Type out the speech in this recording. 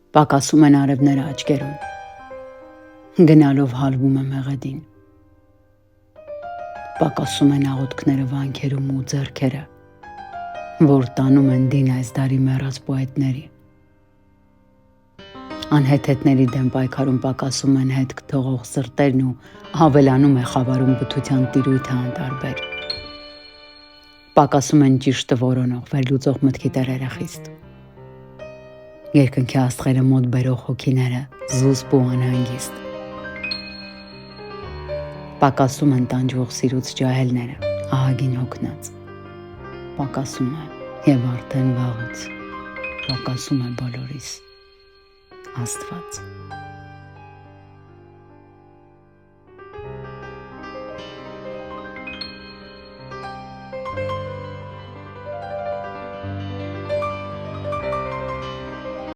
Պակասում են արևները աչքերում, գնալով հալվում է մեղեդին։ Պակասում են աղոթքները վանքերում ու ձեռքերը, որ տանում են դին այս դարի մեռած պոետների։ Անհեթեթների դեմ պայքարում պակասում են հետք թողող սրտերն ու հավելանում է խավարում բթության տիրույթը անտարբեր։ Պակասում են ճիշտը որոնող, վերլուծող մտքի տերերը խիստ։ Երկնքի աստղերը մոտ բերող հոգիները զուսպ ու անհանգիստ։ Պակասում են տանջվող սիրուց ջահելները, ահագին հոգնած։ Պակասում է և արդեն վաղուց պակասում է բոլորիս Աստված։